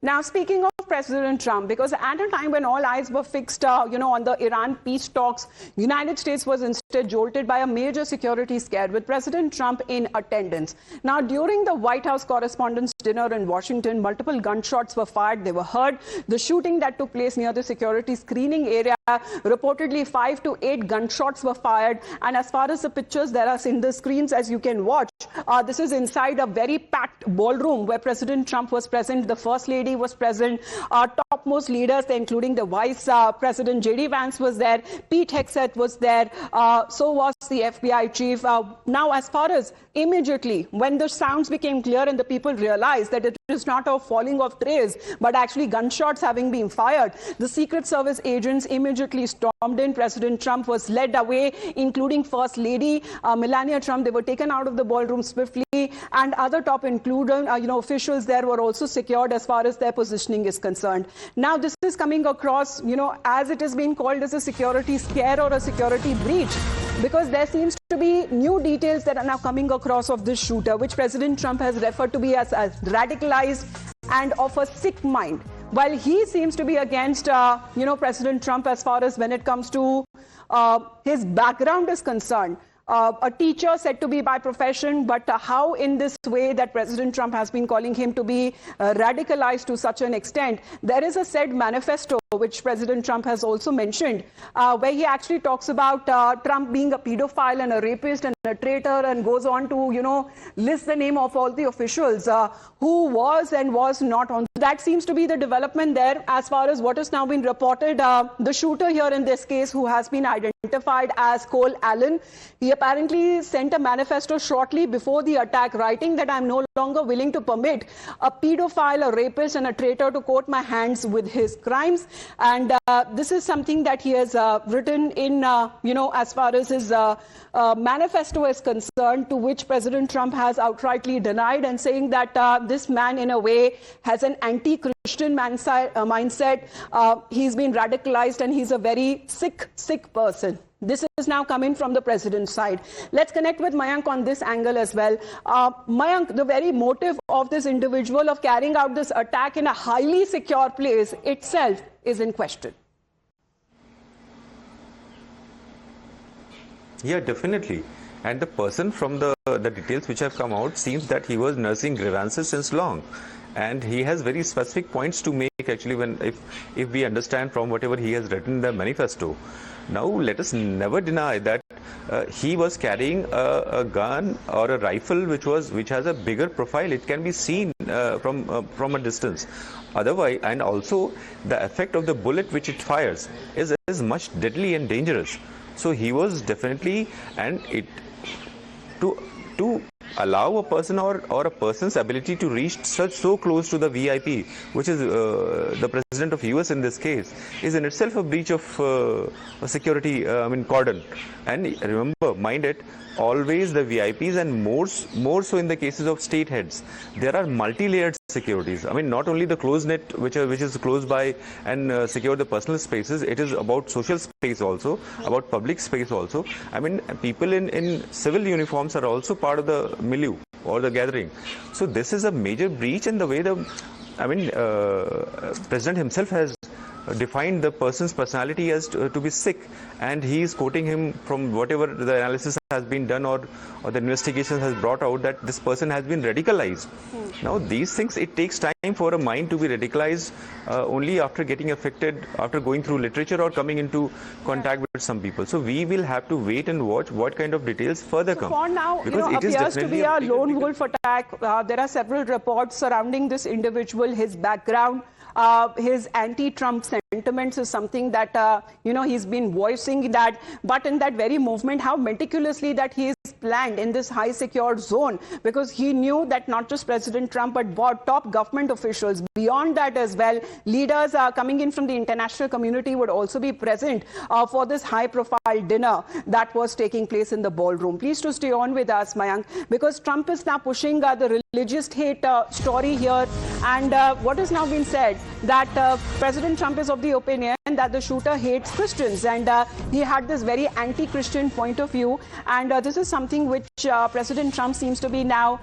Now, speaking of President Trump, because at a time when all eyes were fixed, on the Iran peace talks, United States was instead jolted by a major security scare with President Trump in attendance. Now, during the White House Correspondents' Dinner in Washington, multiple gunshots were fired. They were heard. The shooting that took place near the security screening area, reportedly 5 to 8 gunshots were fired. And as far as the pictures there are in the screens, as you can watch, this is inside a very packed ballroom where President Trump was present. The First Lady was present. Topmost leaders, including the Vice President J.D. Vance was there. Pete Hegseth was there. So was the FBI chief. Now, as far as immediately, when the sounds became clear and the people realized that it is not a falling of trays, but actually gunshots having been fired, the Secret Service agents immediately stormed in. President Trump was led away, including First Lady Melania Trump. They were taken out of the ballroom swiftly, and other top including officials there were also secured as far as their positioning is concerned. Now, this is coming across, as it is being called as a security scare or a security breach, because there seems to be new details that are now coming across of this shooter, which President Trump has referred to be as radicalized and of a sick mind. While he seems to be against, President Trump as far as when it comes to his background is concerned. A teacher said to be by profession, but how in this way that President Trump has been calling him to be radicalized to such an extent. There is a said manifesto which President Trump has also mentioned, where he actually talks about Trump being a pedophile and a rapist and a traitor, and goes on to, list the name of all the officials who was and was not on. That seems to be the development there as far as what has now been reported. The shooter here in this case, who has been identified as Cole Allen, he apparently sent a manifesto shortly before the attack, writing that I'm no longer willing to permit a pedophile, a rapist and a traitor to coat my hands with his crimes. And this is something that he has written in, as far as his manifesto is concerned, to which President Trump has outrightly denied, and saying that this man in a way has an anti-Christian mindset. He's been radicalized and he's a very sick person. This is now coming from the president's side. Let's connect with Mayank on this angle as well. Mayank, the very motive of this individual of carrying out this attack in a highly secure place itself is in question. Yeah, definitely. And the person, from the details which have come out, seems that he was nursing grievances since long. And he has very specific points to make, actually, if we understand from whatever he has written in the manifesto. Now, let us never deny that he was carrying a gun or a rifle which has a bigger profile. It can be seen from a distance. Otherwise, and also the effect of the bullet which it fires is much deadly and dangerous. So he was definitely, and it to allow a person or a person's ability to reach so close to the VIP, which is the president of US in this case, is in itself a breach of a security cordon. And remember, mind it, always the VIPs, and more so in the cases of state heads, there are multi-layered securities. Not only the close net which is close by and secure the personal spaces, it is about social space also, about public space also. People in civil uniforms are also part of the milieu or the gathering. So this is a major breach in the way President himself has defined the person's personality as to be sick, and he is quoting him from whatever the analysis has been done or the investigation has brought out, that this person has been radicalized. Now, these things, it takes time for a mind to be radicalized only after getting affected, after going through literature or coming into contact with some people. So we will have to wait and watch what kind of details further come. For now, it appears to be a lone wolf attack. There are several reports surrounding this individual, his background. His anti-Trump sentiments is something that, he's been voicing that. But in that very movement, how meticulously that he is planned in this high secured zone, because he knew that not just President Trump, but top government officials, beyond that as well, leaders coming in from the international community would also be present for this high-profile dinner that was taking place in the ballroom. Please to stay on with us, Mayank, because Trump is now pushing the religious hate story here. And what has now been said, that President Trump is of the opinion that the shooter hates Christians, and he had this very anti-Christian point of view, and this is something which President Trump seems to be now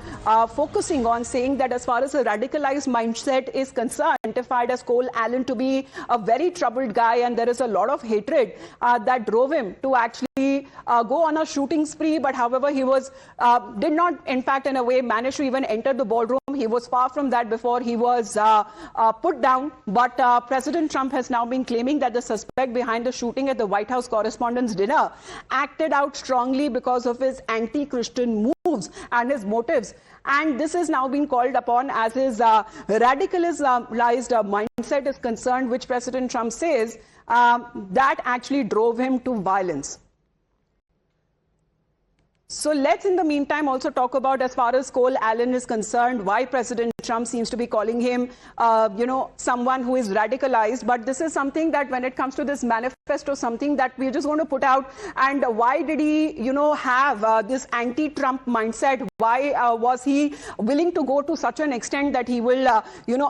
focusing on, saying that as far as a radicalized mindset is concerned, identified as Cole Allen to be a very troubled guy, and there is a lot of hatred that drove him to actually go on a shooting spree. But however, he was did not, in fact, in a way, manage to even enter the ballroom. He was far from that before he was put down. But President Trump has now been claiming that the suspect behind the shooting at the White House Correspondents' Dinner acted out strongly because of his anti-Christian moves and his motives. And this is now being called upon as his radicalized mindset is concerned, which President Trump says that actually drove him to violence. So let's, in the meantime, also talk about, as far as Cole Allen is concerned, why President Trump seems to be calling him, someone who is radicalized. But this is something that, when it comes to this manifesto, something that we're just going to put out. And why did he, have this anti-Trump mindset? Why was he willing to go to such an extent that he will,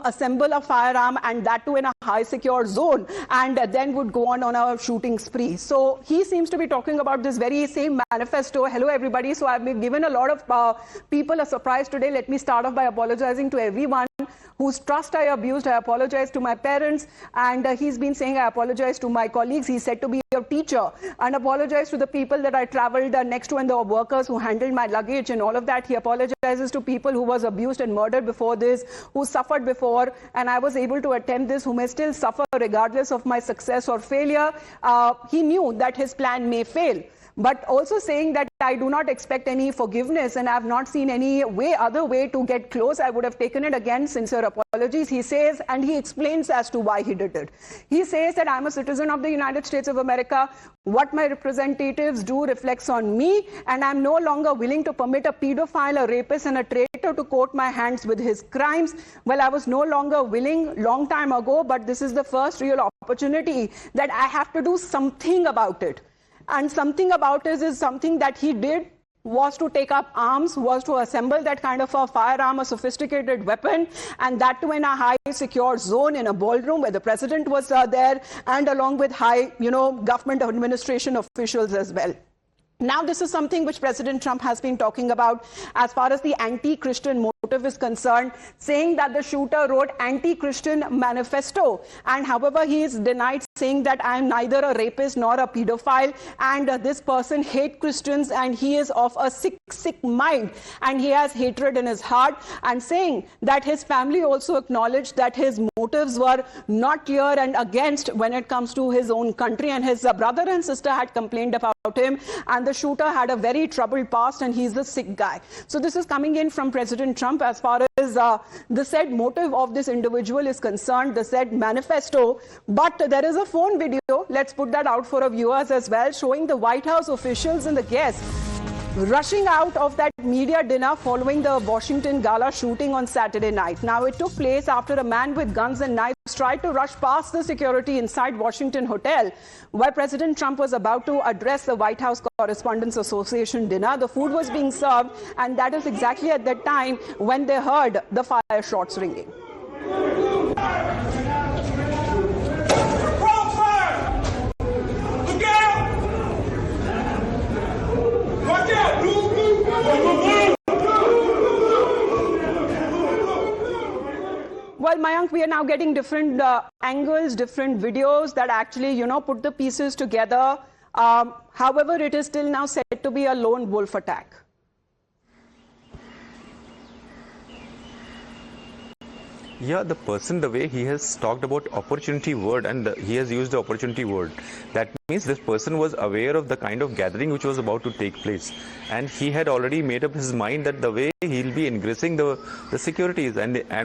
assemble a firearm, and that too in a high secure zone, and then would go on a shooting spree? So he seems to be talking about this very same manifesto. Hello, everybody. So I've been given a lot of people a surprise today. Let me start off by apologizing to everyone whose trust I abused. I apologize to my parents, and he's been saying I apologize to my colleagues. He said to be a teacher, and apologize to the people that I traveled next to and the workers who handled my luggage and all of that. He apologizes to people who was abused and murdered before this, who suffered before, and I was able to attempt this, who may still suffer regardless of my success or failure. He knew that his plan may fail, but also saying that I do not expect any forgiveness, and I have not seen any other way to get close. I would have taken it again, sincere apologies, he says, and he explains as to why he did it. He says that I'm a citizen of the United States of America. What my representatives do reflects on me, and I'm no longer willing to permit a pedophile, a rapist, and a traitor to coat my hands with his crimes. Well, I was no longer willing long time ago, but this is the first real opportunity that I have to do something about it. And something about it is something that he did was to take up arms, was to assemble that kind of a firearm, a sophisticated weapon, and that too in a high secure zone in a ballroom where the president was there, and along with high, government administration officials as well. Now, this is something which President Trump has been talking about as far as the anti-Christian motive is concerned, saying that the shooter wrote anti-Christian manifesto. And however, he is denied, saying that I am neither a rapist nor a pedophile, and this person hates Christians, and he is of a sick mind, and he has hatred in his heart, and saying that his family also acknowledged that his motives were not clear and against when it comes to his own country, and his brother and sister had complained about him, and the shooter had a very troubled past, and he's a sick guy. So this is coming in from President Trump as far as the said motive of this individual is concerned, the said manifesto. But there is a phone video, let's put that out for our viewers as well, showing the White House officials and the guests rushing out of that media dinner following the Washington gala shooting on Saturday night. Now, it took place after a man with guns and knives tried to rush past the security inside Washington Hotel, where President Trump was about to address the White House Correspondents Association dinner. The food was being served, and that is exactly at that time when they heard the fire shots ringing. Well, Mayank, we are now getting different angles, different videos that actually, put the pieces together. However, it is still now said to be a lone wolf attack. Yeah, the person, the way he has talked about opportunity word, and he has used the opportunity word, that means this person was aware of the kind of gathering which was about to take place, and he had already made up his mind that the way he'll be ingressing the securities,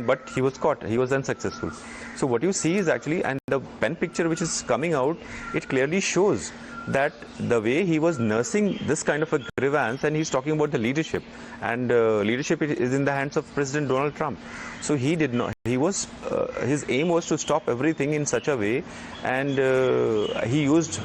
but he was caught, he was unsuccessful. So what you see is actually, and the pen picture which is coming out, it clearly shows that the way he was nursing this kind of a grievance, and he's talking about the leadership, and leadership is in the hands of President Donald Trump. So he did not, his aim was to stop everything in such a way, and he used,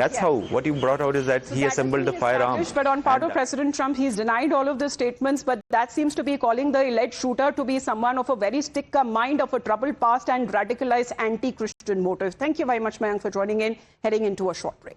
That's how, what you brought out is that he assembled the firearm. But on part of President Trump, he's denied all of the statements, but that seems to be calling the alleged shooter to be someone of a very stick mind, of a troubled past and radicalized anti-Christian motive. Thank you very much, Mayank, for joining in, heading into a short break.